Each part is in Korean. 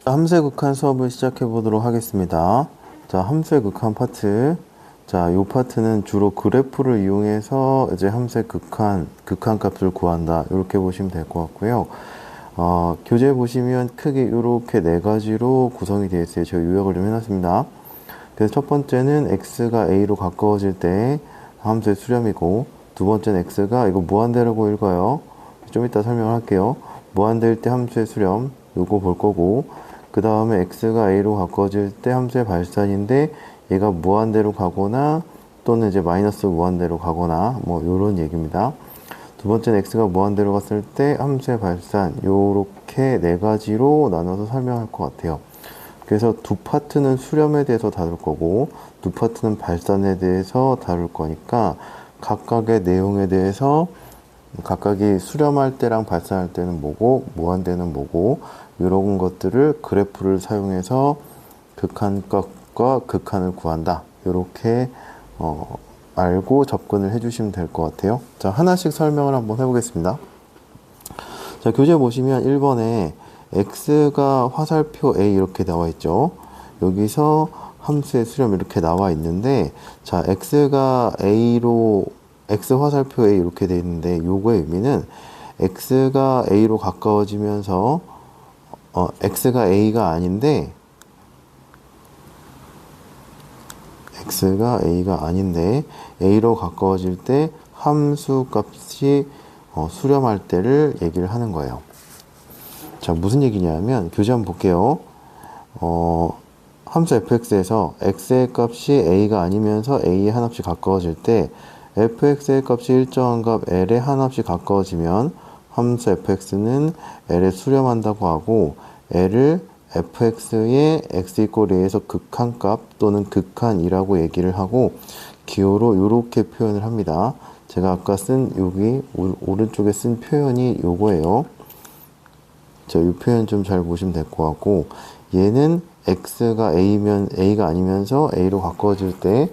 함수의 극한 수업을 시작해 보도록 하겠습니다. 자, 함수의 극한 파트. 자, 이 파트는 주로 그래프를 이용해서 이제 함수의 극한 값을 구한다. 이렇게 보시면 될 것 같고요. 교재 보시면 크게 이렇게 네 가지로 구성이 되어 있어요. 제가 요약을 좀 해놨습니다. 그래서 첫 번째는 x가 a로 가까워질 때 함수의 수렴이고, 두 번째는 x가 이거 무한대라고 읽어요. 좀 이따 설명을 할게요. 무한대일 때 함수의 수렴, 요거 볼 거고, 그 다음에 x가 a로 가까워질 때 함수의 발산인데 얘가 무한대로 가거나 또는 이제 마이너스 무한대로 가거나 뭐 요런 얘기입니다. 두 번째는 x가 무한대로 갔을 때 함수의 발산, 요렇게 네 가지로 나눠서 설명할 것 같아요. 그래서 두 파트는 수렴에 대해서 다룰 거고 두 파트는 발산에 대해서 다룰 거니까 각각의 내용에 대해서 각각이 수렴할 때랑 발산할 때는 뭐고 무한대는 뭐고 이런 것들을 그래프를 사용해서 극한값과 극한을 구한다. 이렇게 알고 접근을 해주시면 될 것 같아요. 자, 하나씩 설명을 한번 해보겠습니다. 자, 교재 보시면 1번에 x가 화살표 a 이렇게 나와 있죠. 여기서 함수의 수렴 이렇게 나와 있는데, 자, x가 a로 x 화살표 a 이렇게 돼 있는데 요거의 의미는 x가 a로 가까워지면서 x가 a가 아닌데 a로 가까워질 때 함수 값이 수렴할 때를 얘기를 하는 거예요. 자, 무슨 얘기냐면 교재 한번 볼게요. 함수 fx에서 x의 값이 a가 아니면서 a에 한없이 가까워질 때 fx의 값이 일정한 값 l에 한없이 가까워지면 함수 fx는 l에 수렴한다고 하고 l을 fx의 x 이퀄 a에서 극한값 또는 극한이라고 얘기를 하고 기호로 이렇게 표현을 합니다. 제가 아까 쓴 여기 오른쪽에 쓴 표현이 요거예요. 자, 이 표현 좀 잘 보시면 될 것 같고, 얘는 x가 a가 아니면서 a로 가까워질 때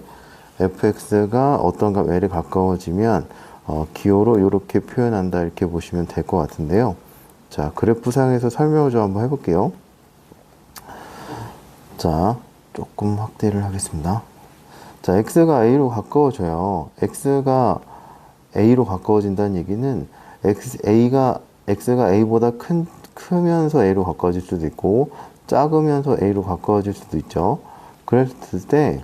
fx가 어떤 값 l에 가까워지면 기호로 이렇게 표현한다 이렇게 보시면 될 것 같은데요. 자, 그래프상에서 설명을 좀 한번 해볼게요. 자, 조금 확대를 하겠습니다. 자, x가 a로 가까워져요. x가 a로 가까워진다는 얘기는 x가 a보다 크면서 a로 가까워질 수도 있고 작으면서 a로 가까워질 수도 있죠. 그랬을 때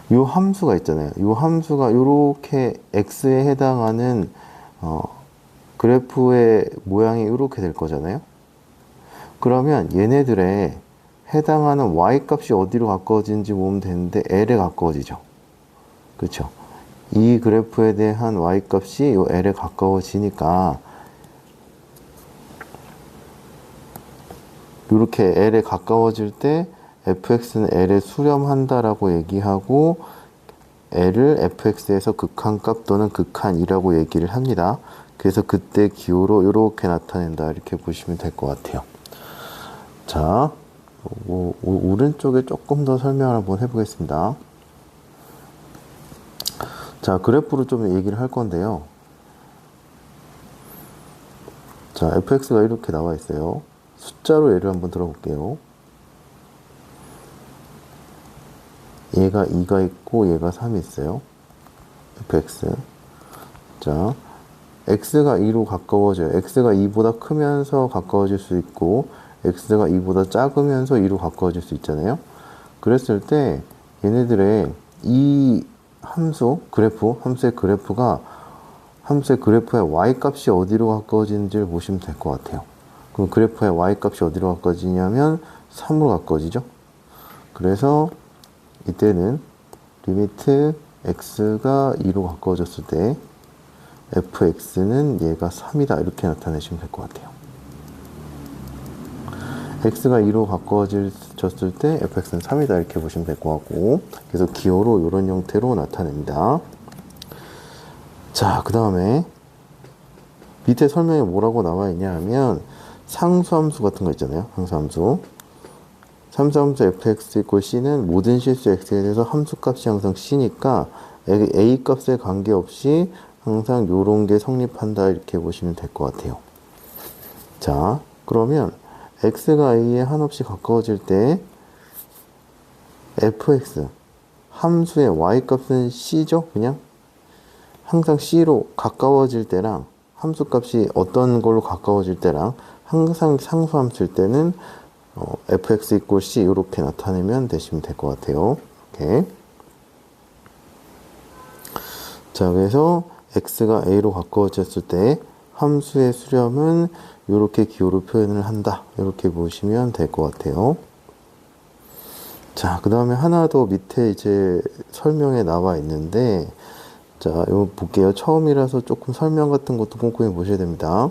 이 함수가 있잖아요. 이 함수가 이렇게 x에 해당하는 그래프의 모양이 이렇게 될 거잖아요. 그러면 얘네들의 해당하는 y-값이 어디로 가까워지는지 보면 되는데 l에 가까워지죠. 그렇죠? 이 그래프에 대한 y-값이 이 l에 가까워지니까 이렇게 l에 가까워질 때 fx는 l에 수렴한다라고 얘기하고 l을 fx에서 극한값 또는 극한이라고 얘기를 합니다. 그래서 그때 기호로 이렇게 나타낸다 이렇게 보시면 될 것 같아요. 자, 오른쪽에 조금 더 설명을 한번 해보겠습니다. 자, 그래프로 좀 얘기를 할 건데요. 자, fx가 이렇게 나와 있어요. 숫자로 예를 한번 들어볼게요. 얘가 2가 있고 얘가 3이 있어요. fx. 자, x가 2로 가까워져요. x가 2보다 크면서 가까워질 수 있고 x가 2보다 작으면서 2로 가까워질 수 있잖아요. 그랬을 때 얘네들의 이 함수의 그래프가 함수의 그래프의 y-값이 어디로 가까워지는지를 보시면 될 것 같아요. 그럼 그래프의 y-값이 어디로 가까워지냐면 3으로 가까워지죠. 그래서 이때는 리미트 x가 2로 가까워졌을 때 fx는 얘가 3이다 이렇게 나타내시면 될 것 같아요. x가 2로 가까워졌을 때 fx는 3이다 이렇게 보시면 될 것 같고, 그래서 기호로 이런 형태로 나타냅니다. 자, 그 다음에 밑에 설명에 뭐라고 나와 있냐 하면 상수함수 같은 거 있잖아요. 상수함수. 상수함수 fx = c는 모든 실수 x에 대해서 함수값이 항상 c니까 a 값에 관계없이 항상 요런 게 성립한다 이렇게 보시면 될 것 같아요. 자, 그러면 x가 a에 한없이 가까워질 때 fx 함수의 y값은 c죠? 그냥 항상 c로 가까워질 때랑 함수값이 어떤 걸로 가까워질 때랑 항상 상수함수일 때는 fx equal c 이렇게 나타내면 되시면 될 것 같아요. 이렇게. 자, 그래서 x가 a로 가까워졌을 때 함수의 수렴은 이렇게 기호로 표현을 한다. 이렇게 보시면 될 것 같아요. 자, 그 다음에 하나 더 밑에 이제 설명에 나와 있는데, 자, 이거 볼게요. 처음이라서 조금 설명 같은 것도 꼼꼼히 보셔야 됩니다.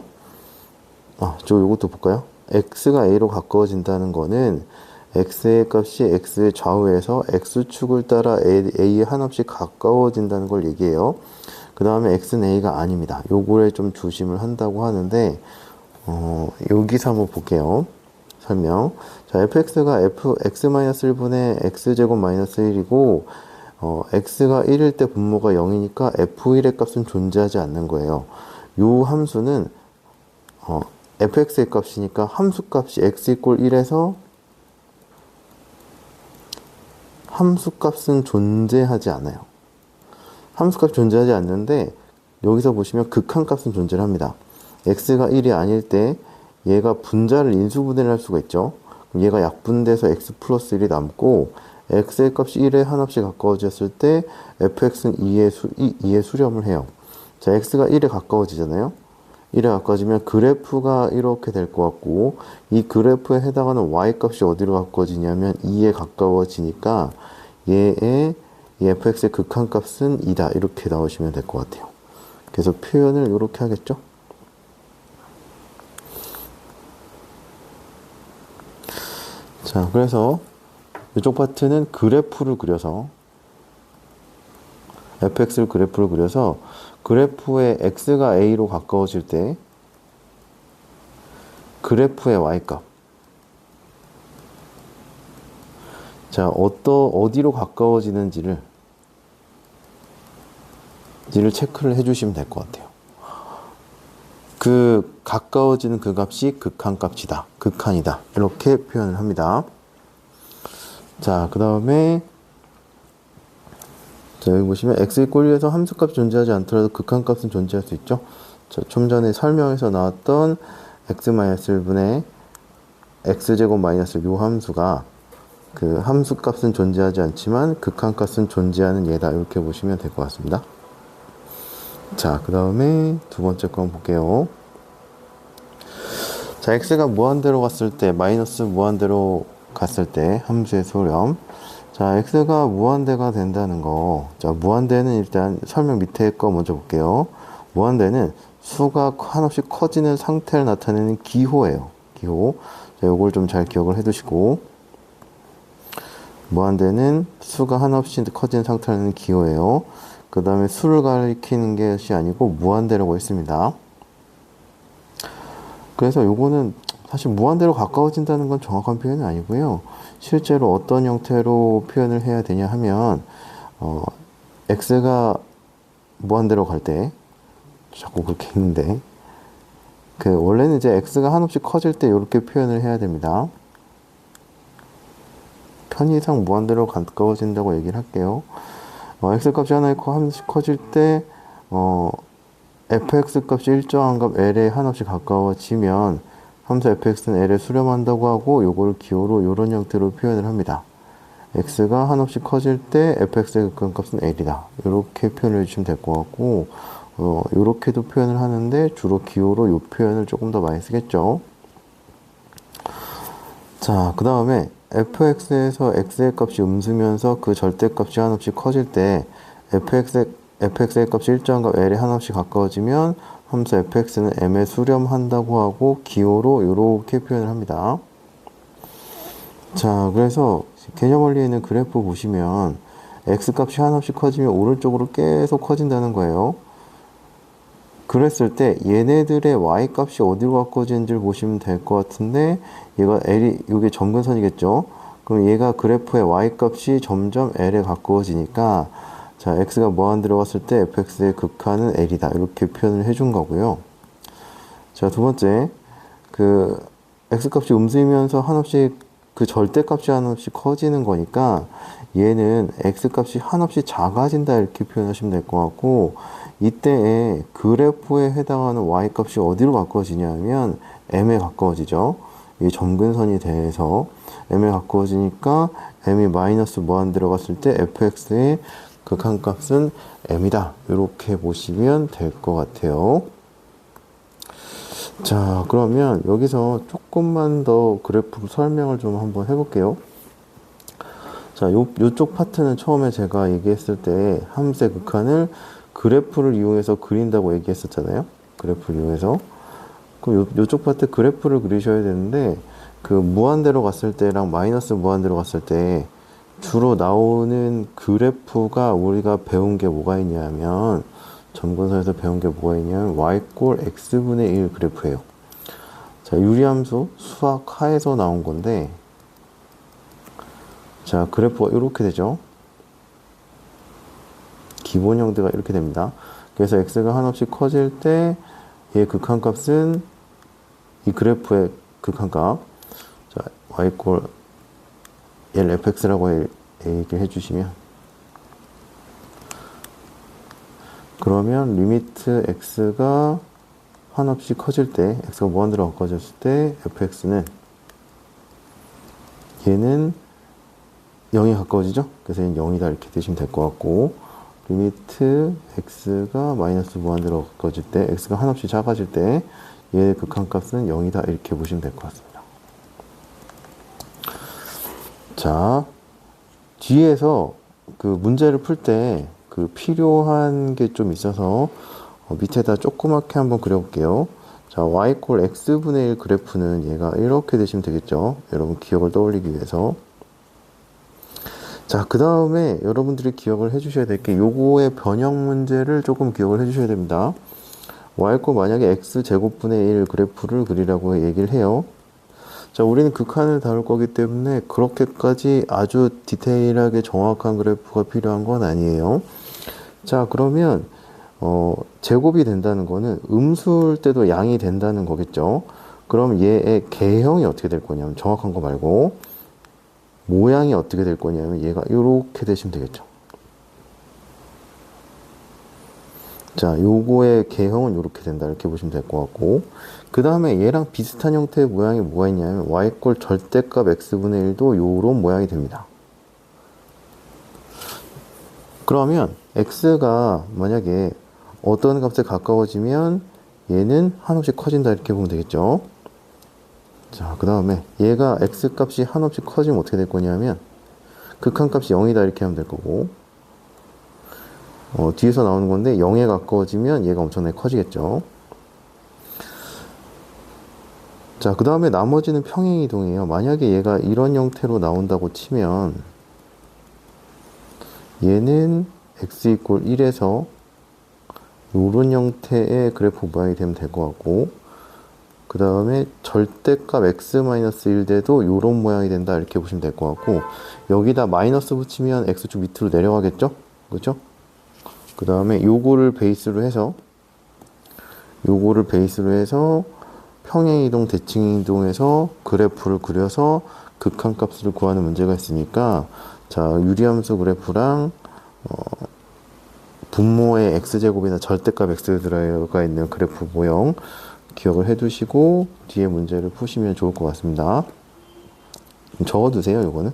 이것도 볼까요? x가 a로 가까워진다는 거는 x의 값이 x의 좌우에서 x축을 따라 a에 한없이 가까워진다는 걸 얘기해요. 그 다음에 x는 a가 아닙니다. 요거에 좀 조심을 한다고 하는데, 여기서 한번 볼게요. 설명. 자, fx가 x-1분의 x제곱 마이너스 1이고, x가 1일 때 분모가 0이니까 f1의 값은 존재하지 않는 거예요. 요 함수는, fx의 값이니까 함수값이 x 이꼴 1에서 함수값은 존재하지 않아요. 함수값이 존재하지 않는데 여기서 보시면 극한값은 존재를 합니다. x가 1이 아닐 때 얘가 분자를 인수분해를 할 수가 있죠. 얘가 약분돼서 x 플러스 1이 남고 x의 값이 1에 한없이 가까워졌을 때 fx는 2에 수렴을 해요. 자, x가 1에 가까워지잖아요. 1에 가까워지면 그래프가 이렇게 될 것 같고 이 그래프에 해당하는 y값이 어디로 가까워지냐면 2에 가까워지니까 얘의 이 fx의 극한값은 2다. 이렇게 나오시면 될 것 같아요. 그래서 표현을 이렇게 하겠죠. 자, 그래서 이쪽 파트는 그래프를 그려서 fx를 그래프를 그려서 그래프의 x가 a로 가까워질 때 그래프의 y값, 자, 어디로 가까워지는지를 체크를 해주시면 될 것 같아요. 그 가까워지는 그 값이 극한값이다. 극한이다. 이렇게 표현을 합니다. 자, 그 다음에 자, 여기 보시면 x 이꼴 1에서 함수값이 존재하지 않더라도 극한값은 존재할 수 있죠. 자, 좀 전에 설명에서 나왔던 x-1분의 x제곱 마이너스 요 함수가 그 함수값은 존재하지 않지만 극한값은 존재하는 얘다. 이렇게 보시면 될 것 같습니다. 자, 그 다음에 두 번째 거 한번 볼게요. 자, x가 무한대로 갔을 때, 마이너스 무한대로 갔을 때 함수의 수렴. 자, x가 무한대가 된다는 거. 자, 무한대는 일단 설명 밑에 거 먼저 볼게요. 무한대는 수가 한없이 커지는 상태를 나타내는 기호예요. 기호. 자, 요걸 좀 잘 기억을 해 두시고. 무한대는 수가 한없이 커지는 상태를 나타내는 기호예요. 그 다음에 수를 가리키는 것이 아니고 무한대라고 했습니다. 그래서 요거는 사실 무한대로 가까워진다는 건 정확한 표현은 아니고요. 실제로 어떤 형태로 표현을 해야 되냐 하면 x가 무한대로 갈 때 자꾸 그렇게 했는데 원래는 이제 x가 한없이 커질 때 이렇게 표현을 해야 됩니다. 편의상 무한대로 가까워진다고 얘기를 할게요. x 값이 하나 있고 한없이 커질 때 fx 값이 일정한 값 l에 한없이 가까워지면 함수 fx는 l에 수렴한다고 하고 요걸 기호로 이런 형태로 표현을 합니다. x가 한없이 커질 때 fx의 극한값은 l이다. 이렇게 표현을 해주시면 될 것 같고 이렇게도 표현을 하는데 주로 기호로 이 표현을 조금 더 많이 쓰겠죠. 자, 그 다음에 fx에서 x의 값이 음수면서 그 절대값이 한없이 커질 때 fx의 값이 일정한 값 l에 한없이 가까워지면 함수 fx는 m에 수렴한다고 하고 기호로 이렇게 표현을 합니다. 자, 그래서 개념 원리에 있는 그래프 보시면 x값이 한없이 커지면 오른쪽으로 계속 커진다는 거예요. 그랬을 때 얘네들의 y값이 어디로 가까워지는지를 보시면 될 것 같은데 얘가 이게 점근선이겠죠. 그럼 얘가 그래프의 y값이 점점 l에 가까워지니까 자, x가 무한대로 갔을 때 fx의 극한은 l이다. 이렇게 표현을 해준 거고요. 자, 두 번째 x값이 음수이면서 한없이 그 절대값이 한없이 커지는 거니까 얘는 x값이 한없이 작아진다 이렇게 표현하시면 될 것 같고, 이때에 그래프에 해당하는 y값이 어디로 가까워지냐면 m에 가까워지죠. 이 점근선이 대해서 m에 가까워지니까 m이 마이너스 무한 들어갔을 때 fx의 극한값은 m이다 이렇게 보시면 될 것 같아요. 자, 그러면 여기서 조금만 더 그래프 설명을 좀 한번 해볼게요. 자, 요쪽 파트는 처음에 제가 얘기했을 때 함수의 극한을 그래프를 이용해서 그린다고 얘기했었잖아요. 그래프를 이용해서. 그럼 요쪽 파트 그래프를 그리셔야 되는데, 그 무한대로 갔을 때랑 마이너스 무한대로 갔을 때 주로 나오는 그래프가 우리가 배운 게 뭐가 있냐면, 점근선에서 배운 게 뭐가 있냐면 y꼴 x분의 1 그래프예요. 자, 유리함수 수학 하에서 나온 건데, 자, 그래프가 이렇게 되죠. 기본 형태가 이렇게 됩니다. 그래서 x가 한없이 커질 때 얘 극한값은 이 그래프의 극한값, 자, y꼴 LFX라고 얘기를 해주시면, 그러면 리미트 x가 한없이 커질 때, x가 무한대로 가까워졌을 때 fx는 얘는 0에 가까워지죠? 그래서 얘는 0이다 이렇게 되시면 될 것 같고, 리미트 x가 마이너스 무한대로 가까워질 때, x가 한없이 작아질 때 얘의 극한값은 0이다 이렇게 보시면 될 것 같습니다. 자, 뒤에서 그 문제를 풀 때 그 필요한 게 좀 있어서 밑에다 조그맣게 한번 그려볼게요. 자, y꼴 x분의 1 그래프는 얘가 이렇게 되시면 되겠죠. 여러분 기억을 떠올리기 위해서. 자, 그 다음에 여러분들이 기억을 해주셔야 될 게 요거의 변형 문제를 조금 기억을 해주셔야 됩니다. y꼴 만약에 x제곱분의 1 그래프를 그리라고 얘기를 해요. 자, 우리는 극한을 다룰 거기 때문에 그렇게까지 아주 디테일하게 정확한 그래프가 필요한 건 아니에요. 자, 그러면 제곱이 된다는 거는 음수일 때도 양이 된다는 거겠죠. 그럼 얘의 개형이 어떻게 될 거냐면, 정확한 거 말고 모양이 어떻게 될 거냐면 얘가 이렇게 되시면 되겠죠. 자, 요거의 개형은 이렇게 된다 이렇게 보시면 될 것 같고, 그 다음에 얘랑 비슷한 형태의 모양이 뭐가 있냐면 y꼴 절대값 x분의 1도 요런 모양이 됩니다. 그러면 x가 만약에 어떤 값에 가까워지면 얘는 한없이 커진다 이렇게 보면 되겠죠. 자, 그 다음에 얘가 x값이 한없이 커지면 어떻게 될 거냐면 극한값이 0이다 이렇게 하면 될 거고, 뒤에서 나오는 건데 0에 가까워지면 얘가 엄청나게 커지겠죠. 자, 그 다음에 나머지는 평행이동이에요. 만약에 얘가 이런 형태로 나온다고 치면 얘는 x 이꼴 1에서 이런 형태의 그래프 모양이 되면 될 것 같고, 그 다음에 절대값 x-1 돼도 이런 모양이 된다 이렇게 보시면 될 것 같고, 여기다 마이너스 붙이면 x축 밑으로 내려가겠죠? 그렇죠? 그 다음에 요거를 베이스로 해서 평행이동, 대칭이동해서 그래프를 그려서 극한값을 구하는 문제가 있으니까, 자, 유리함수 그래프랑 분모의 x제곱이나 절대값 x 들어가 있는 그래프 모형 기억을 해두시고 뒤에 문제를 푸시면 좋을 것 같습니다. 적어두세요, 요거는.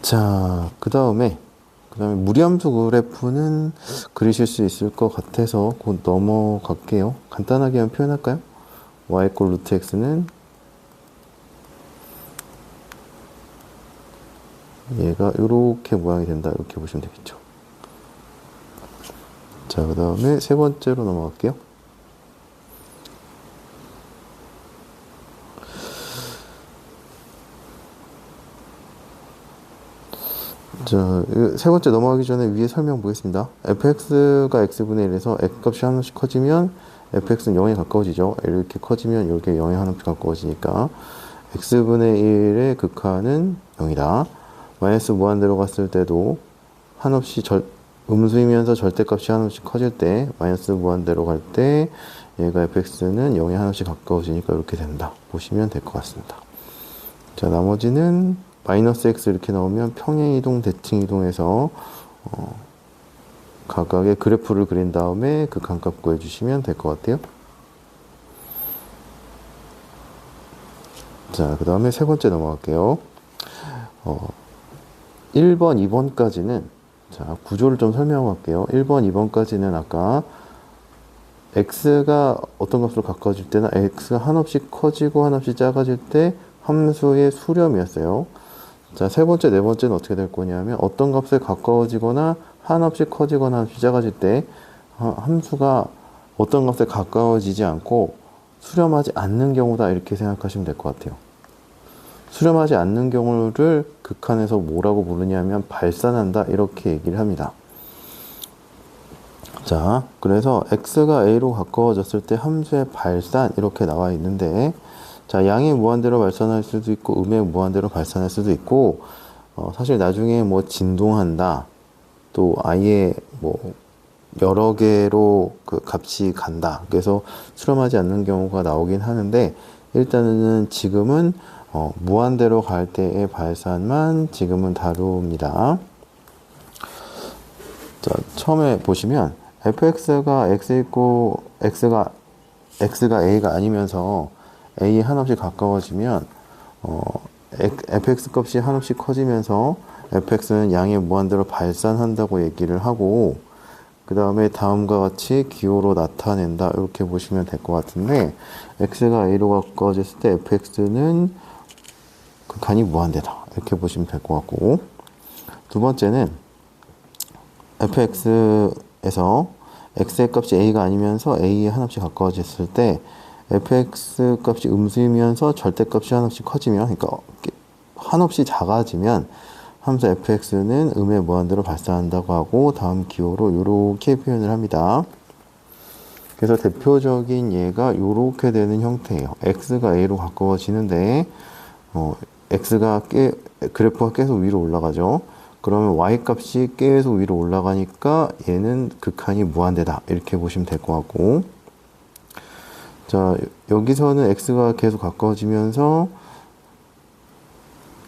자, 그 다음에 무리함수 그래프는 그리실 수 있을 것 같아서 곧 넘어갈게요. 간단하게 한번 표현할까요? y꼴 루트 x는 얘가 이렇게 모양이 된다 이렇게 보시면 되겠죠. 자, 그 다음에 세 번째로 넘어갈게요. 자, 세 번째 넘어가기 전에 위에 설명 보겠습니다. fx가 x분의 1에서 x값이 하나씩 커지면 fx는 0에 가까워지죠. 이렇게 커지면 이렇게 0에 하나씩 가까워지니까 x분의 1의 극한은 0이다. 마이너스 무한대로 갔을 때도 한없이 음수이면서 절대값이 한없이 커질 때, 마이너스 무한대로 갈 때 얘가 fx는 0에 한없이 가까워지니까 이렇게 된다 보시면 될 것 같습니다. 자, 나머지는 마이너스 x 이렇게 나오면 평행이동, 대칭이동해서 각각의 그래프를 그린 다음에 극한값 구해주시면 될 것 같아요. 자, 그 다음에 세 번째 넘어갈게요. 1번, 2번까지는 자, 구조를 좀 설명할게요. 1번, 2번까지는 아까 x가 어떤 값으로 가까워질 때나 x가 한없이 커지고 한없이 작아질 때 함수의 수렴이었어요. 자, 세 번째, 네 번째는 어떻게 될 거냐면 어떤 값에 가까워지거나 한없이 커지거나 한없이 작아질 때 함수가 어떤 값에 가까워지지 않고 수렴하지 않는 경우다 이렇게 생각하시면 될 것 같아요. 수렴하지 않는 경우를 극한에서 뭐라고 부르냐면 발산한다 이렇게 얘기를 합니다. 자, 그래서 x가 a로 가까워졌을 때 함수의 발산 이렇게 나와 있는데 자, 양의 무한대로 발산할 수도 있고 음의 무한대로 발산할 수도 있고 사실 나중에 뭐 진동한다 또 아예 뭐 여러 개로 그 값이 간다 그래서 수렴하지 않는 경우가 나오긴 하는데 일단은 지금은 무한대로 갈 때의 발산만 지금은 다룹니다. 자, 처음에 보시면 fx가 x가 a가 아니면서 a에 한없이 가까워지면 fx 값이 한없이 커지면서 fx는 양의 무한대로 발산한다고 얘기를 하고 그 다음에 다음과 같이 기호로 나타낸다 이렇게 보시면 될 것 같은데 x가 a로 가까워졌을 때 fx는 극한이 무한대다 이렇게 보시면 될 것 같고 두 번째는 fx에서 x의 값이 a가 아니면서 a에 한없이 가까워졌을 때 fx 값이 음수이면서 절대값이 한없이 커지면 그러니까 한없이 작아지면 함수 fx는 음의 무한대로 발산한다고 하고 다음 기호로 이렇게 표현을 합니다. 그래서 대표적인 예가 이렇게 되는 형태예요. x가 a로 가까워지는데 그래프가 계속 위로 올라가죠. 그러면 y 값이 계속 위로 올라가니까 얘는 극한이 무한대다 이렇게 보시면 될 것 같고 자, 여기서는 x가 계속 가까워지면서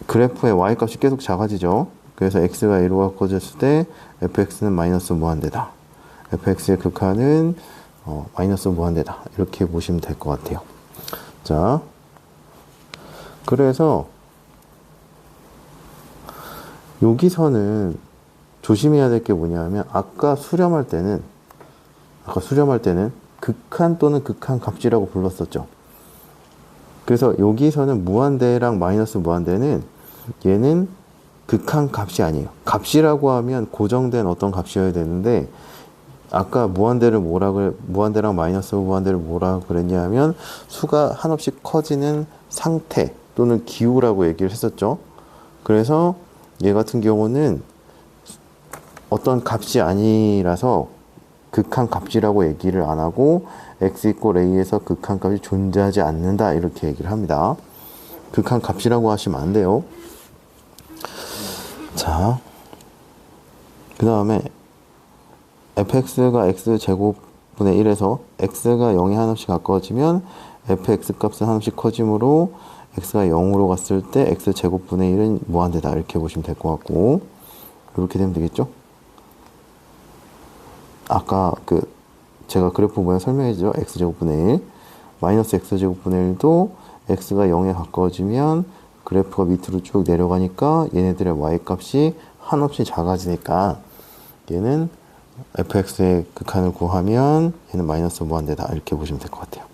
그래프의 y값이 계속 작아지죠. 그래서 x가 a로 가까워졌을 때 fx는 마이너스 무한대다. fx의 극한은 마이너스 무한대다. 이렇게 보시면 될 것 같아요. 자, 그래서 여기서는 조심해야 될 게 뭐냐면 아까 수렴할 때는 극한 또는 극한값이라고 불렀었죠. 그래서 여기서는 무한대랑 마이너스 무한대는 얘는 극한값이 아니에요. 값이라고 하면 고정된 어떤 값이어야 되는데 아까 무한대랑 마이너스 무한대를 뭐라 그랬냐면 수가 한없이 커지는 상태 또는 기호라고 얘기를 했었죠. 그래서 얘 같은 경우는 어떤 값이 아니라서 극한값이라고 얘기를 안 하고 x = a에서 극한값이 존재하지 않는다 이렇게 얘기를 합니다. 극한값이라고 하시면 안 돼요. 자, 그 다음에 fx가 x제곱분의 1에서 x가 0에 한없이 가까워지면 fx 값은 한없이 커지므로 x가 0으로 갔을 때 x제곱분의 1은 무한대다 이렇게 보시면 될 것 같고 이렇게 되면 되겠죠? 아까 제가 그래프 모양 설명해주죠. x제곱분의 1 마이너스 x제곱분의 1도 x가 0에 가까워지면 그래프가 밑으로 쭉 내려가니까 얘네들의 y값이 한없이 작아지니까 얘는 fx의 극한을 구하면 얘는 마이너스 무한대다 이렇게 보시면 될 것 같아요.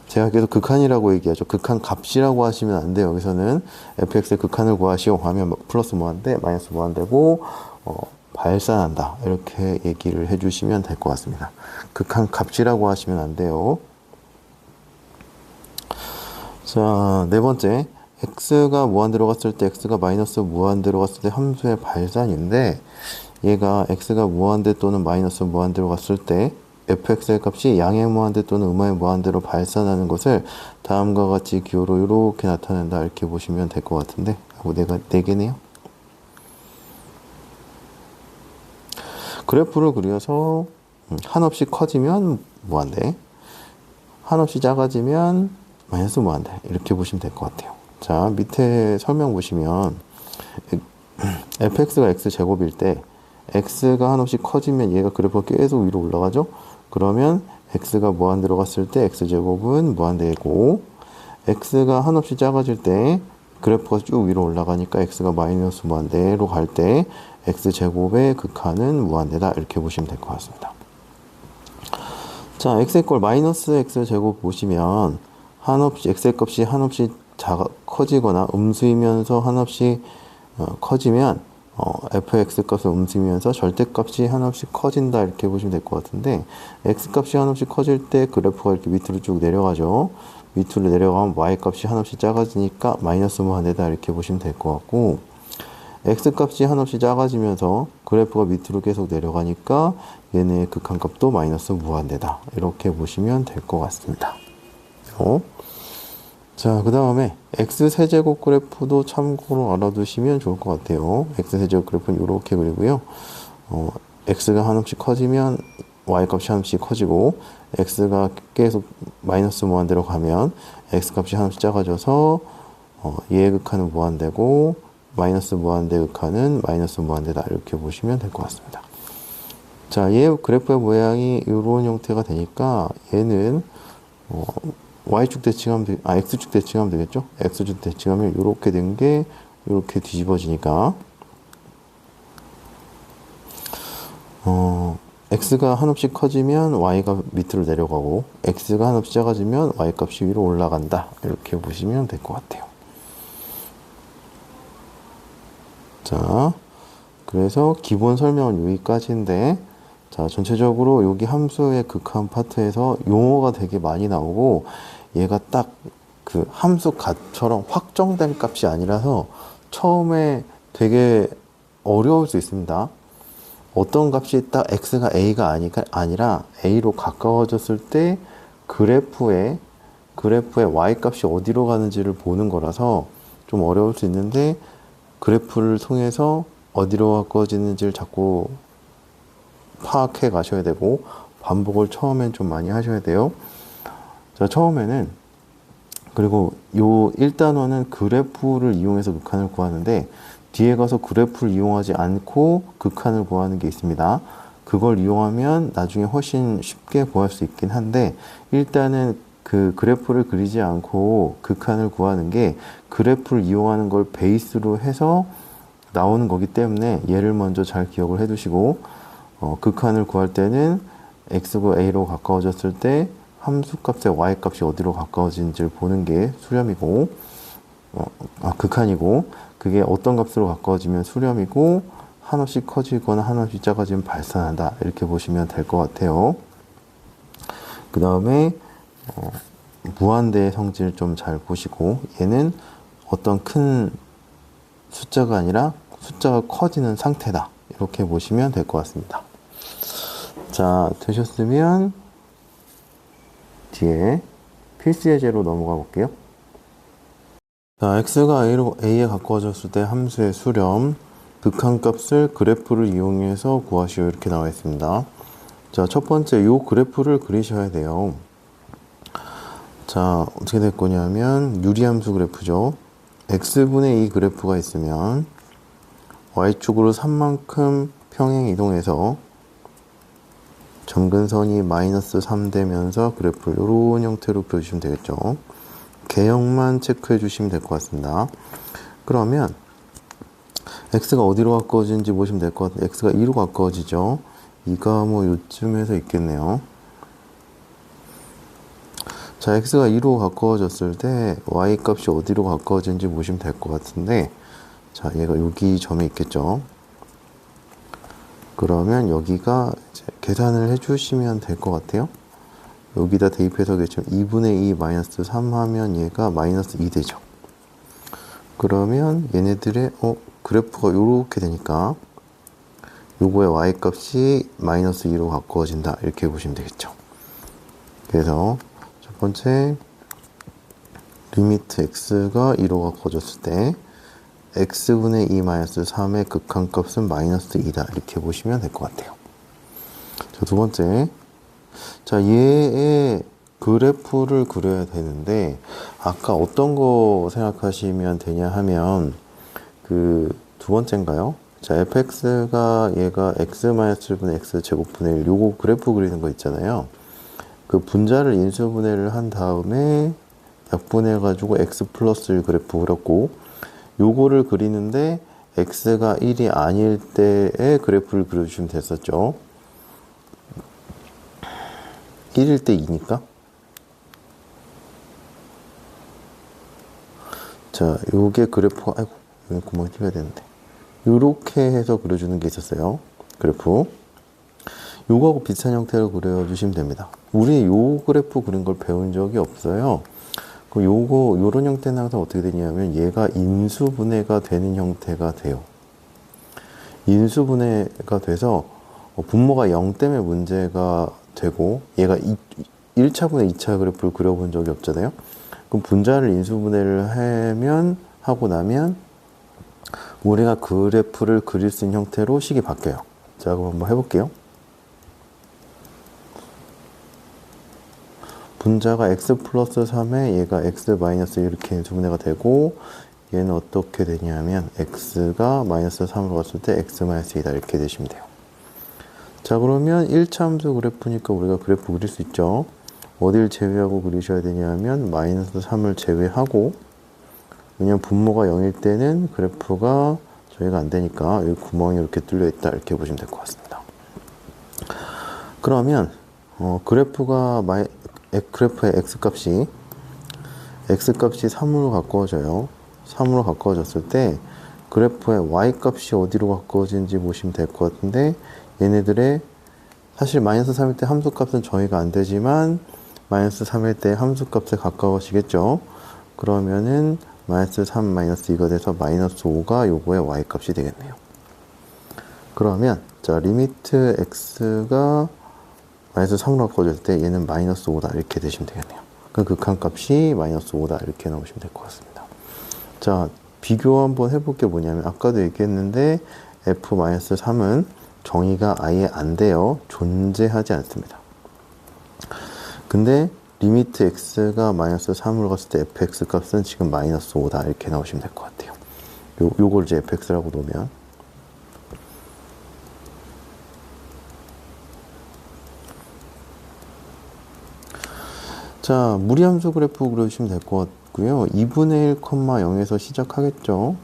제가 계속 극한이라고 얘기하죠. 극한 값이라고 하시면 안 돼요. 여기서는 fx의 극한을 구하시오 하면 플러스 무한대 마이너스 무한대고 발산한다 이렇게 얘기를 해주시면 될 것 같습니다. 극한 값이라고 하시면 안 돼요. 자, 네 번째 x가 무한대로 갔을 때 x가 마이너스 무한대로 갔을 때 함수의 발산인데 얘가 x가 무한대 또는 마이너스 무한대로 갔을 때 fx의 값이 양의 무한대 또는 음의 무한대로 발산하는 것을 다음과 같이 기호로 이렇게 나타낸다 이렇게 보시면 될 것 같은데 네 개네요. 그래프를 그려서 한없이 커지면 무한대, 한없이 작아지면 마이너스 무한대, 이렇게 보시면 될 것 같아요. 자, 밑에 설명 보시면 fx가 x제곱일 때 x가 한없이 커지면 얘가 그래프가 계속 위로 올라가죠. 그러면 x가 무한대로 갔을 때 x제곱은 무한대고, x가 한없이 작아질 때 그래프가 쭉 위로 올라가니까 x가 마이너스 무한대로 갈 때 x제곱의 극한은 무한대다, 이렇게 보시면 될 것 같습니다. 자, x 이퀄 마이너스 x제곱 보시면 한없이 x의 값이 한없이 커지거나 음수이면서 한없이 커지면 fx 값은 음수이면서 절대값이 한없이 커진다, 이렇게 보시면 될 것 같은데, x 값이 한없이 커질 때 그래프가 이렇게 밑으로 쭉 내려가죠. 밑으로 내려가면 y 값이 한없이 작아지니까 마이너스 무한대다, 이렇게 보시면 될 것 같고, x 값이 한없이 작아지면서 그래프가 밑으로 계속 내려가니까 얘네의 극한값도 마이너스 무한대다, 이렇게 보시면 될 것 같습니다. 자, 그 다음에 x세제곱 그래프도 참고로 알아두시면 좋을 것 같아요. x세제곱 그래프는 이렇게 그리고요. x가 한없이 커지면 y값이 한없이 커지고, x가 계속 마이너스 무한대로 가면 x값이 한없이 작아져서 얘의 극한은 무한대고, 마이너스 무한대 극한은 마이너스 무한대다, 이렇게 보시면 될 것 같습니다. 자, 얘 그래프의 모양이 이런 형태가 되니까 얘는 y축 대칭하면 x축 대칭하면 되겠죠? x축 대칭하면 이렇게 된 게 이렇게 뒤집어지니까 x가 한없이 커지면 y가 밑으로 내려가고, x가 한없이 작아지면 y 값이 위로 올라간다, 이렇게 보시면 될 것 같아요. 자, 그래서 기본 설명은 여기까지인데, 자, 전체적으로 여기 함수의 극한 파트에서 용어가 되게 많이 나오고, 얘가 딱 그 함수 값처럼 확정된 값이 아니라서 처음에 되게 어려울 수 있습니다. 어떤 값이 딱 x가 a가 아니라 a로 가까워졌을 때 그래프의 y 값이 어디로 가는지를 보는 거라서 좀 어려울 수 있는데, 그래프를 통해서 어디로 가까워지는지를 자꾸 파악해 가셔야 되고, 반복을 처음엔 좀 많이 하셔야 돼요. 자, 처음에는, 그리고 요 1단원은 그래프를 이용해서 극한을 구하는데, 뒤에 가서 그래프를 이용하지 않고 극한을 구하는 게 있습니다. 그걸 이용하면 나중에 훨씬 쉽게 구할 수 있긴 한데, 일단은 그 그래프를 그리지 않고 극한을 구하는 게 그래프를 이용하는 걸 베이스로 해서 나오는 거기 때문에 얘를 먼저 잘 기억을 해 두시고, 극한을 구할 때는 x가 a로 가까워졌을 때 함수값의 y값이 어디로 가까워지는지를 보는 게 수렴이고, 극한이고, 그게 어떤 값으로 가까워지면 수렴이고, 한없이 커지거나 한없이 작아지면 발산한다, 이렇게 보시면 될 것 같아요. 그 다음에 무한대의 성질을 좀 잘 보시고, 얘는 어떤 큰 숫자가 아니라 숫자가 커지는 상태다, 이렇게 보시면 될 것 같습니다. 자, 되셨으면 뒤에 필수 예제로 넘어가 볼게요. 자, x가 a에 가까워졌을 때 함수의 수렴, 극한값을 그래프를 이용해서 구하시오, 이렇게 나와 있습니다. 자, 첫 번째 요 그래프를 그리셔야 돼요. 자, 어떻게 될 거냐면 유리함수 그래프죠. x분의 2 그래프가 있으면 y축으로 3만큼 평행 이동해서 점근선이 마이너스 3 되면서 그래프를 이런 형태로 그려주시면 되겠죠. 개형만 체크해 주시면 될 것 같습니다. 그러면 x가 어디로 가까워지는지 보시면 될 것 같아요. x가 2로 가까워지죠. 2가 뭐 요쯤에서 있겠네요. 자, x가 2로 가까워졌을 때 y 값이 어디로 가까워지는지 보시면 될 것 같은데, 자, 얘가 여기 점에 있겠죠. 그러면 여기가 이제 계산을 해주시면 될 것 같아요. 여기다 대입해서 그랬죠. 2분의 2 마이너스 3 하면 얘가 마이너스 2 되죠. 그러면 얘네들의 그래프가 이렇게 되니까 요거의 y값이 마이너스 2로 가까워진다, 이렇게 보시면 되겠죠. 그래서 첫 번째 리미트 x가 2로 가까워졌을 때 x분의 2 마이너스 3의 극한값은 마이너스 2다, 이렇게 보시면 될 것 같아요. 자, 두 번째. 자, 얘의 그래프를 그려야 되는데, 아까 어떤 거 생각하시면 되냐 하면, 그 두 번째인가요? 자, fx가 얘가 x-1분의 x 제곱분의 1, 요거 그래프 그리는 거 있잖아요. 그 분자를 인수분해를 한 다음에 약분해가지고 x 플러스 1 그래프 그렸고, 요거를 그리는데 x가 1이 아닐 때의 그래프를 그려주시면 됐었죠. 1일 때 2니까. 자, 요게 그래프가, 아이고, 여기 구멍이 튀어야 되는데. 요렇게 해서 그려주는 게 있었어요. 그래프. 요거하고 비슷한 형태로 그려주시면 됩니다. 우리 요 그래프 그린 걸 배운 적이 없어요. 그 요런 형태는 항상 어떻게 되냐면 얘가 인수분해가 되는 형태가 돼요. 인수분해가 돼서 분모가 0 때문에 문제가 되고 얘가 1차분의 2차 그래프를 그려본 적이 없잖아요. 그럼 분자를 인수분해를 하고 나면 우리가 그래프를 그릴 수 있는 형태로 식이 바뀌어요. 자, 그럼 한번 해볼게요. 분자가 x 플러스 3에 얘가 x 마이너스 이렇게 인수분해가 되고 얘는 어떻게 되냐면 x가 마이너스 3으로 갔을 때 x 마이너스 2다 이렇게 되시면 돼요. 자, 그러면 1차 함수 그래프니까 우리가 그래프 그릴 수 있죠. 어딜 제외하고 그리셔야 되냐면 마이너스 3을 제외하고, 왜냐면 분모가 0일 때는 그래프가 저희가 안 되니까 여기 구멍이 이렇게 뚫려 있다 이렇게 보시면 될 것 같습니다. 그러면 그래프의 x값이 3으로 가까워져요. 3으로 가까워졌을 때 그래프의 y값이 어디로 가까워지는지 보시면 될 것 같은데, 얘네들의 사실 마이너스 3일 때 함수값은 저희가 안 되지만 마이너스 3일 때 함수값에 가까워지겠죠. 그러면은 마이너스 3 마이너스 2가 돼서 마이너스 5가 요거의 y값이 되겠네요. 그러면 자, 리미트 x가 마이너스 3으로 바꿔줄 때 얘는 마이너스 5다 이렇게 되시면 되겠네요. 그 극한값이 마이너스 5다 이렇게 나오시면 될 것 같습니다. 자, 비교 한번 해볼 게 뭐냐면 아까도 얘기했는데 f-3은 정의가 아예 안 돼요. 존재하지 않습니다. 근데 리미트 x가 마이너스 3으로 갔을 때 fx 값은 지금 마이너스 5다 이렇게 나오시면 될 것 같아요. 요걸 이제 fx라고 놓으면, 자, 무리함수 그래프 그려주시면 될 것 같고요. 2분의 1, 0에서 시작하겠죠.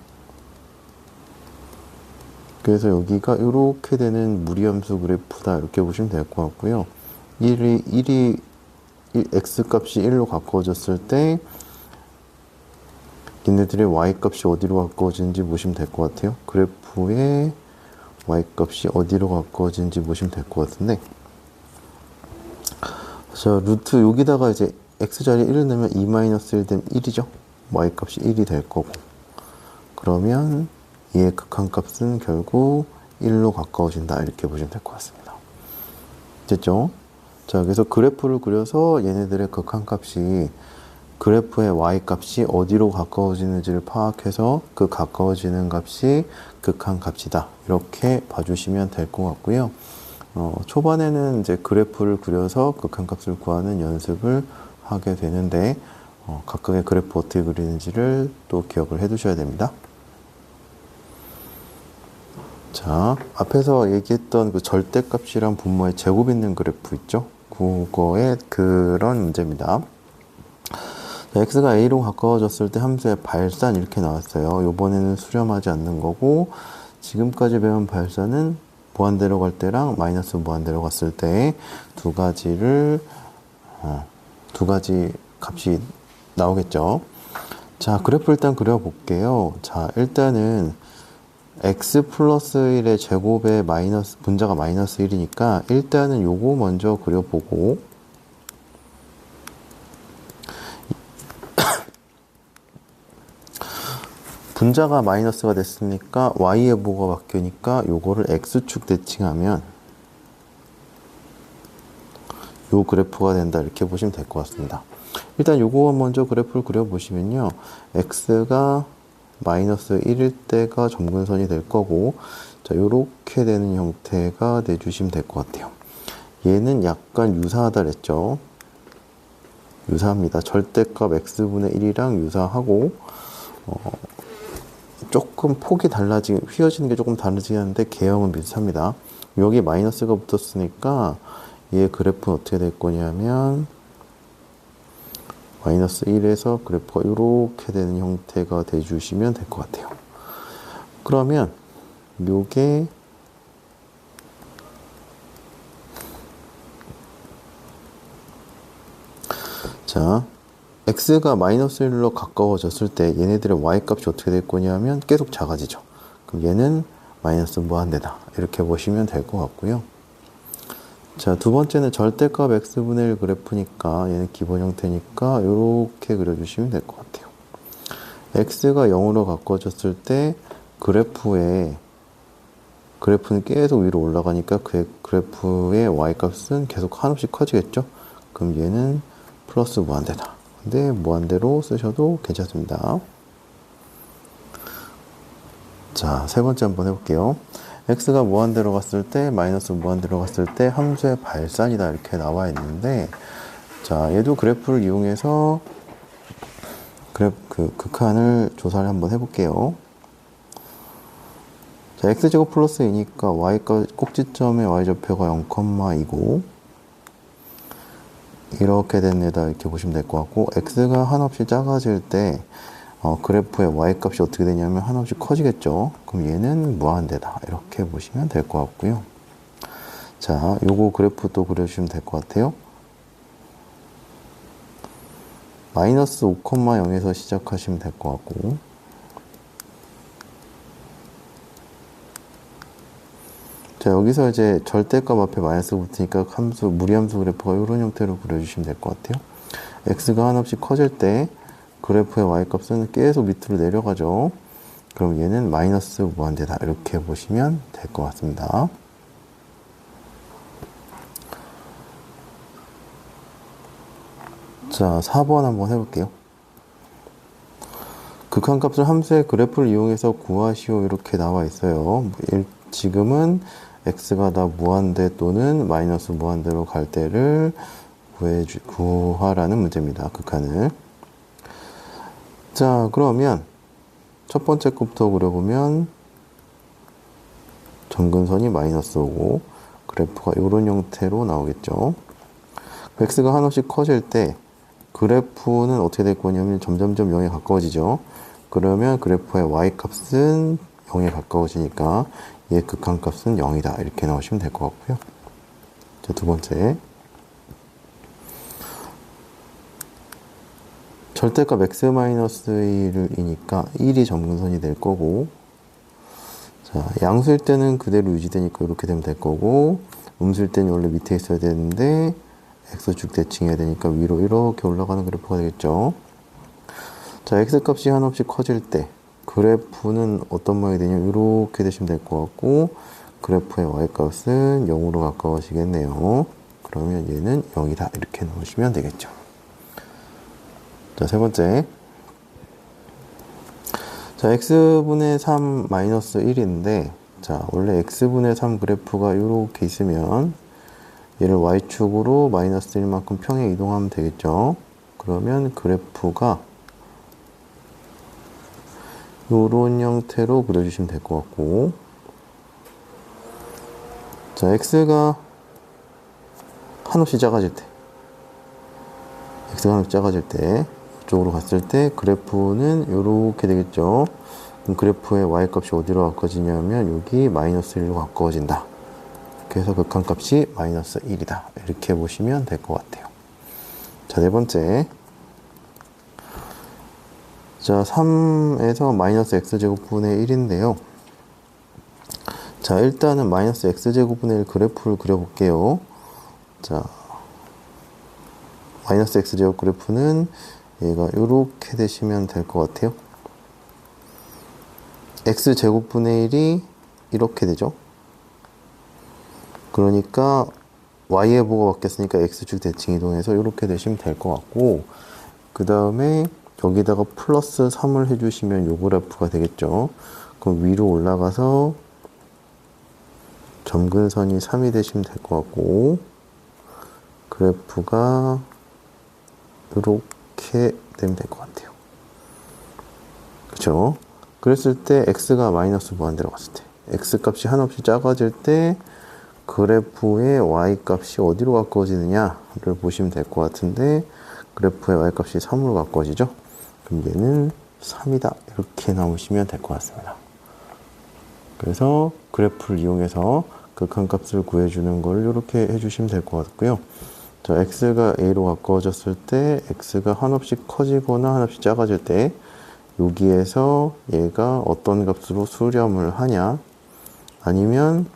그래서 여기가 이렇게 되는 무리함수 그래프다 이렇게 보시면 될 것 같고요. 1이 x값이 1로 가까워졌을 때 얘네들의 y값이 어디로 가까워지는지 보시면 될 것 같아요. 그래프의 y값이 어디로 가까워지는지 보시면 될 것 같은데, 자, 루트 여기다가 이제 x자리에 1을 넣으면 2-1 되면 1이죠. y값이 1이 될 거고, 그러면 얘의 극한값은 결국 1로 가까워진다 이렇게 보시면 될 것 같습니다. 됐죠? 자, 그래서 그래프를 그려서 얘네들의 극한값이, 그래프의 y값이 어디로 가까워지는지를 파악해서 그 가까워지는 값이 극한값이다 이렇게 봐주시면 될 것 같고요. 초반에는 이제 그래프를 그려서 극한값을 구하는 연습을 하게 되는데, 각각의 그래프 어떻게 그리는지를 또 기억을 해 두셔야 됩니다. 자, 앞에서 얘기했던 그 절대값이랑 분모의 제곱 있는 그래프 있죠? 그거의 그런 문제입니다. 자, x가 a로 가까워졌을 때 함수의 발산 이렇게 나왔어요. 요번에는 수렴하지 않는 거고, 지금까지 배운 발산은 무한대로 갈 때랑 마이너스 무한대로 갔을 때 두 가지 값이 나오겠죠. 자, 그래프 일단 그려볼게요. 자, 일단은 x 플러스 1의 제곱에 분자가 마이너스 1이니까 일단은 요거 먼저 그려보고, 분자가 마이너스가 됐으니까 y의 뭐가 바뀌니까 요거를 x축 대칭하면 요 그래프가 된다 이렇게 보시면 될 것 같습니다. 일단 요거 먼저 그래프를 그려보시면요, x가 마이너스 1일 때가 점근선이 될 거고, 자, 요렇게 되는 형태가 내주시면 될 것 같아요. 얘는 약간 유사하다 그랬죠. 유사합니다. 절대값 x분의 1이랑 유사하고 조금 폭이 휘어지는 게 조금 다르긴 한데 개형은 비슷합니다. 여기 마이너스가 붙었으니까 얘 그래프는 어떻게 될 거냐면 마이너스 1에서 그래프가 이렇게 되는 형태가 돼주시면 될 것 같아요. 그러면 요게 자 x가 마이너스 1로 가까워졌을 때 얘네들의 y값이 어떻게 될 거냐면 계속 작아지죠. 그럼 얘는 마이너스 무한대다 이렇게 보시면 될 것 같고요. 자, 두 번째는 절대값 x분의 1 그래프니까 얘는 기본 형태니까 이렇게 그려주시면 될 것 같아요. x가 0으로 가까워졌을 때 그래프는 계속 위로 올라가니까 그 그래프의 y값은 계속 한없이 커지겠죠. 그럼 얘는 플러스 무한대다. 근데 무한대로 쓰셔도 괜찮습니다. 자, 세 번째 한번 해볼게요. x가 무한대로 갔을 때 마이너스 무한대로 갔을 때 함수의 발산이다 이렇게 나와 있는데, 자 얘도 그래프를 이용해서 극한을 조사를 한번 해볼게요. 자 x제곱 플러스 2니까 y가 꼭지점의 y좌표가 0,2고 이렇게 된 데다 이렇게 보시면 될 것 같고, x가 한없이 작아질 때 그래프의 y값이 어떻게 되냐면 한없이 커지겠죠. 그럼 얘는 무한대다 이렇게 보시면 될 것 같고요. 자 요거 그래프 또 그려주시면 될 것 같아요. 마이너스 5,0에서 시작하시면 될 것 같고, 자 여기서 이제 절대값 앞에 마이너스 붙으니까 무리함수 그래프가 이런 형태로 그려주시면 될 것 같아요. x가 한없이 커질 때 그래프의 y값은 계속 밑으로 내려가죠. 그럼 얘는 마이너스 무한대다 이렇게 보시면 될 것 같습니다. 자 4번 한번 해볼게요. 극한값을 함수의 그래프를 이용해서 구하시오 이렇게 나와 있어요. 지금은 x가 다 무한대 또는 마이너스 무한대로 갈 때를 구하라는 문제입니다. 극한을. 자 그러면 첫 번째 것부터 그려보면 점근선이 마이너스 5고 그래프가 이런 형태로 나오겠죠. x가 한없이 커질 때 그래프는 어떻게 될 거냐면 점점점 0에 가까워지죠. 그러면 그래프의 y값은 0에 가까워지니까 얘 극한값은 0이다 이렇게 나오시면 될 것 같고요. 자, 두 번째 절대값 x-1이니까 1이 점근선이 될 거고, 자 양수일 때는 그대로 유지되니까 이렇게 되면 될 거고, 음수일 때는 원래 밑에 있어야 되는데 x축 대칭해야 되니까 위로 이렇게 올라가는 그래프가 되겠죠. 자 x값이 한없이 커질 때 그래프는 어떤 모양이 되냐면 이렇게 되시면 될 것 같고, 그래프의 y값은 0으로 가까워지겠네요. 그러면 얘는 0이다 이렇게 넣으시면 되겠죠. 자, 세 번째. 자, x분의 3 마이너스 1인데, 자, 원래 x분의 3 그래프가 이렇게 있으면 얘를 y축으로 마이너스 1만큼 평에 이동하면 되겠죠. 그러면 그래프가 이런 형태로 그려주시면 될 것 같고, 자, x가 한없이 작아질 때, 이쪽으로 갔을 때 그래프는 이렇게 되겠죠. 그럼 그래프의 y값이 어디로 가까워지냐면 여기 마이너스 1로 가까워진다. 그래서 극한값이 마이너스 1이다. 이렇게 보시면 될 것 같아요. 자, 네 번째. 자, 3에서 마이너스 x제곱분의 1인데요. 자, 일단은 마이너스 x제곱분의 1 그래프를 그려볼게요. 자, 마이너스 x제곱 그래프는 얘가 이렇게 되시면 될 것 같아요. x제곱분의 1이 이렇게 되죠. 그러니까 y의 보고가 바뀌었으니까 x축 대칭 이동해서 이렇게 되시면 될 것 같고, 그 다음에 여기다가 플러스 3을 해주시면 요 그래프가 되겠죠. 그럼 위로 올라가서 점근선이 3이 되시면 될 것 같고, 그래프가 이렇게 되면 될 것 같아요. 그쵸? 그랬을 때 x가 마이너스 무한대로 갔을 때 x 값이 한없이 작아질 때 그래프의 y 값이 어디로 가까워지느냐를 보시면 될 것 같은데 그래프의 y 값이 3으로 가까워지죠? 그럼 얘는 3이다 이렇게 나오시면 될 것 같습니다. 그래서 그래프를 이용해서 극한값을 구해주는 걸 이렇게 해주시면 될 것 같고요. 자, x가 a로 가까워졌을 때 x가 한없이 커지거나 한없이 작아질 때 여기에서 얘가 어떤 값으로 수렴을 하냐 아니면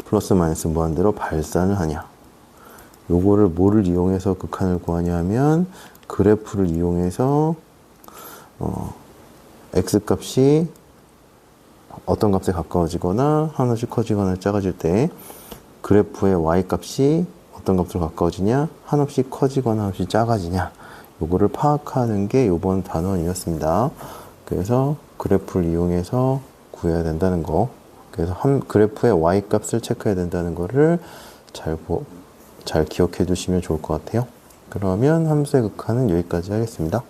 플러스 마이너스 무한대로 발산을 하냐 요거를 뭐를 이용해서 극한을 구하냐 하면 그래프를 이용해서 x값이 어떤 값에 가까워지거나 한없이 커지거나 작아질 때 그래프의 y값이 어떤 값으로 가까워지냐 한없이 커지거나 한없이 작아지냐 요거를 파악하는 게 요번 단원이었습니다. 그래서 그래프를 이용해서 구해야 된다는 거 그래서 그래프의 y값을 체크해야 된다는 거를 잘 기억해 두시면 좋을 것 같아요. 그러면 함수의 극한은 여기까지 하겠습니다.